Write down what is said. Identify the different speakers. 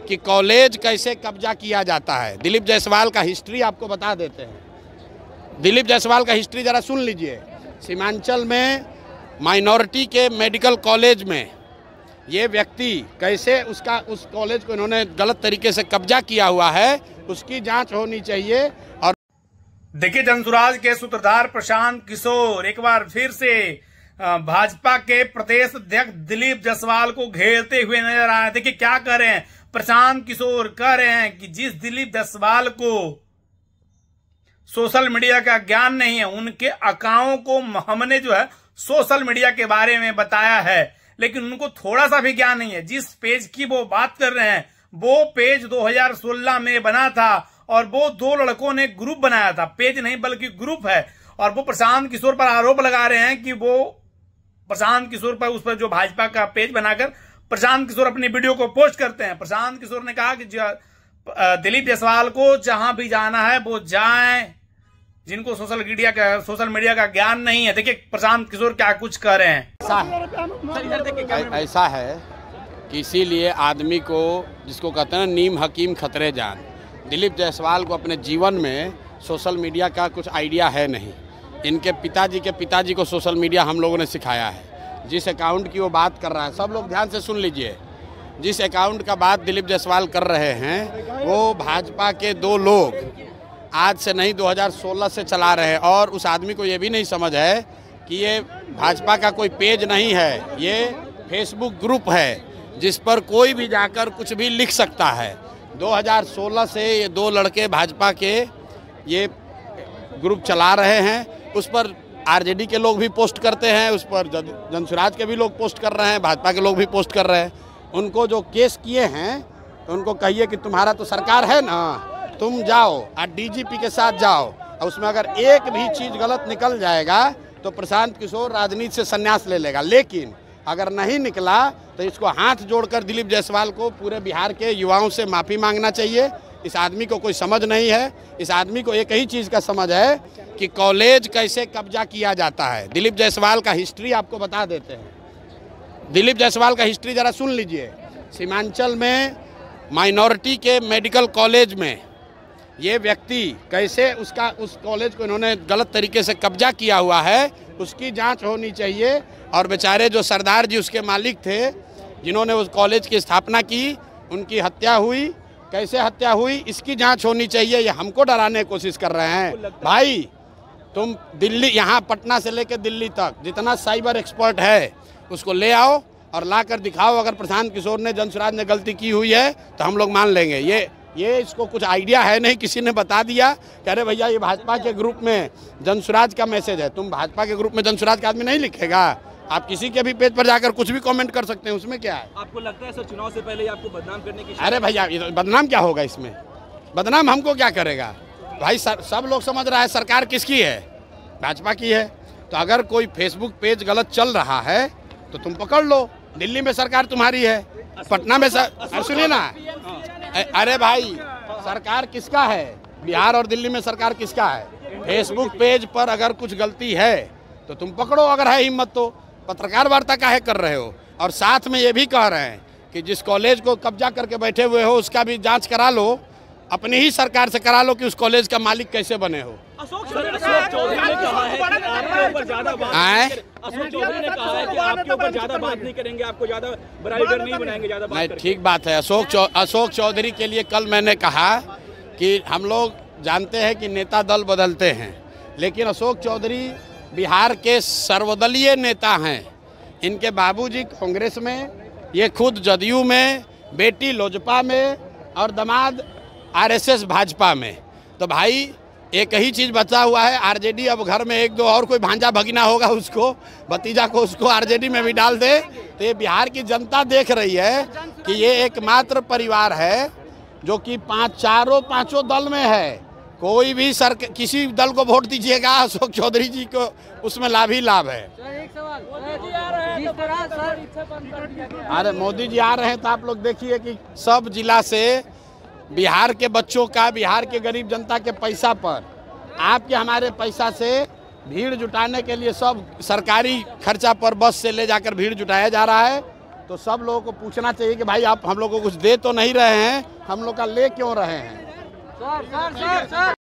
Speaker 1: कि कॉलेज कैसे कब्जा किया जाता है। दिलीप जायसवाल का हिस्ट्री आपको बता देते हैं। दिलीप जायसवाल का हिस्ट्री ज़रा सुन लीजिए। सीमांचल में माइनॉरिटी के मेडिकल कॉलेज में ये व्यक्ति कैसे उस कॉलेज को इन्होंने गलत तरीके से कब्जा किया हुआ है, उसकी जांच होनी चाहिए। और
Speaker 2: देखिए, जनसुराज के सूत्रधार प्रशांत किशोर एक बार फिर से भाजपा के प्रदेश अध्यक्ष दिलीप जायसवाल को घेरते हुए नजर आ रहे हैं। देखिए क्या कह रहे हैं प्रशांत किशोर, कह रहे हैं कि जिस दिलीप जायसवाल को सोशल मीडिया का ज्ञान नहीं है, उनके अकाउंट को हमने जो है सोशल मीडिया के बारे में बताया है, लेकिन उनको थोड़ा सा भी ज्ञान नहीं है। जिस पेज की वो बात कर रहे हैं वो पेज 2016 में बना था और वो 2 लड़कों ने ग्रुप बनाया था, पेज नहीं बल्कि ग्रुप है। और वो प्रशांत किशोर पर आरोप लगा रहे हैं कि वो प्रशांत किशोर पर उस पर जो भाजपा का पेज बनाकर प्रशांत किशोर अपनी वीडियो को पोस्ट करते हैं। प्रशांत किशोर ने कहा कि दिलीप जायसवाल को जहां भी जाना है वो जाएं, जिनको सोशल मीडिया का ज्ञान नहीं है। देखिए प्रशांत किशोर क्या कुछ कह रहे हैं।
Speaker 1: ऐसा है कि इसीलिए आदमी को, जिसको कहते हैं ना नीम हकीम खतरे जान, दिलीप जायसवाल को अपने जीवन में सोशल मीडिया का कुछ आइडिया है नहीं। इनके पिताजी के पिताजी को सोशल मीडिया हम लोगों ने सिखाया है। जिस अकाउंट की वो बात कर रहा है, सब लोग ध्यान से सुन लीजिए, जिस अकाउंट का बात दिलीप जायसवाल कर रहे हैं वो भाजपा के 2 लोग आज से नहीं 2016 से चला रहे हैं। और उस आदमी को ये भी नहीं समझ है कि ये भाजपा का कोई पेज नहीं है, ये फेसबुक ग्रुप है जिस पर कोई भी जाकर कुछ भी लिख सकता है। 2016 से ये 2 लड़के भाजपा के ये ग्रुप चला रहे हैं। उस पर आरजेडी के लोग भी पोस्ट करते हैं, उस पर जनसुराज के भी लोग पोस्ट कर रहे हैं, भाजपा के लोग भी पोस्ट कर रहे हैं। उनको जो केस किए हैं तो उनको कहिए कि तुम्हारा तो सरकार है ना, तुम जाओ और डीजीपी के साथ जाओ, और उसमें अगर एक भी चीज़ गलत निकल जाएगा तो प्रशांत किशोर राजनीति से संन्यास ले लेगा। लेकिन अगर नहीं निकला तो इसको हाथ जोड़कर दिलीप जायसवाल को पूरे बिहार के युवाओं से माफ़ी मांगना चाहिए। इस आदमी को कोई समझ नहीं है। इस आदमी को एक ही चीज़ का समझ है कि कॉलेज कैसे कब्जा किया जाता है। दिलीप जायसवाल का हिस्ट्री आपको बता देते हैं। दिलीप जायसवाल का हिस्ट्री ज़रा सुन लीजिए। सीमांचल में माइनॉरिटी के मेडिकल कॉलेज में ये व्यक्ति कैसे उस कॉलेज को इन्होंने गलत तरीके से कब्जा किया हुआ है, उसकी जांच होनी चाहिए। और बेचारे जो सरदार जी उसके मालिक थे, जिन्होंने उस कॉलेज की स्थापना की, उनकी हत्या हुई, कैसे हत्या हुई, इसकी जांच होनी चाहिए। ये हमको डराने की कोशिश कर रहे हैं। भाई तुम दिल्ली, यहाँ पटना से लेकर दिल्ली तक जितना साइबर एक्सपर्ट है उसको ले आओ और ला कर दिखाओ। अगर प्रशांत किशोर ने, जनसुराज ने गलती की हुई है तो हम लोग मान लेंगे। ये इसको कुछ आइडिया है नहीं, किसी ने बता दिया कि अरे भैया ये भाजपा के ग्रुप में जनसुराज का मैसेज है। तुम भाजपा के ग्रुप में जनसुराज का आदमी नहीं लिखेगा। आप किसी के भी पेज पर जाकर कुछ भी कमेंट कर सकते हैं, उसमें क्या है।
Speaker 3: आपको लगता है सर चुनाव से पहले आपको बदनाम करने की?
Speaker 1: अरे भैया बदनाम क्या होगा इसमें? बदनाम हमको क्या करेगा भाई? सब लोग समझ रहा है सरकार किसकी है, भाजपा की है। तो अगर कोई फेसबुक पेज गलत चल रहा है तो तुम पकड़ लो। दिल्ली में सरकार तुम्हारी है, पटना में सुनिए ना, अरे भाई सरकार किसका है? बिहार और दिल्ली में सरकार किसका है? फेसबुक पेज पर अगर कुछ गलती है तो तुम पकड़ो, अगर है हिम्मत तो। पत्रकार वार्ता काहे कर रहे हो? और साथ में ये भी कह रहे हैं कि जिस कॉलेज को कब्जा करके बैठे हुए हो उसका भी जांच करा लो, अपनी ही सरकार से करा लो कि उस कॉलेज का मालिक कैसे बने हो।
Speaker 3: अशोक चौधरी ने कहा है कि आपके ऊपर ज्यादा बात नहीं करेंगे, आपको ज्यादा बराबर नहीं बनाएंगे, ज्यादा बात
Speaker 1: नहीं। ठीक बात है। अशोक चौधरी के लिए कल मैंने कहा कि हम लोग जानते हैं कि नेता दल बदलते हैं, लेकिन अशोक चौधरी बिहार के सर्वदलीय नेता हैं। इनके बाबूजी कांग्रेस में, ये खुद जदयू में, बेटी लोजपा में और दामाद आरएसएस भाजपा में। तो भाई एक ही चीज़ बचा हुआ है, आरजेडी। अब घर में 1-2 और कोई भांजा भगीना होगा, उसको भतीजा को उसको आरजेडी में भी डाल दे। तो ये बिहार की जनता देख रही है कि ये एकमात्र परिवार है जो कि पांचों दल में है। कोई भी किसी दल को वोट दीजिएगा, अशोक चौधरी जी को उसमें लाभ ही लाभ है। अरे मोदी जी आ रहे हैं तो आप लोग देखिए कि सब जिला से बिहार के बच्चों का, बिहार के गरीब जनता के पैसा पर, आपके हमारे पैसा से भीड़ जुटाने के लिए सब सरकारी खर्चा पर बस से ले जाकर भीड़ जुटाया जा रहा है। तो सब लोगों को पूछना चाहिए कि भाई आप हम लोग को कुछ दे तो नहीं रहे हैं, हम लोग का ले क्यों रहे हैं।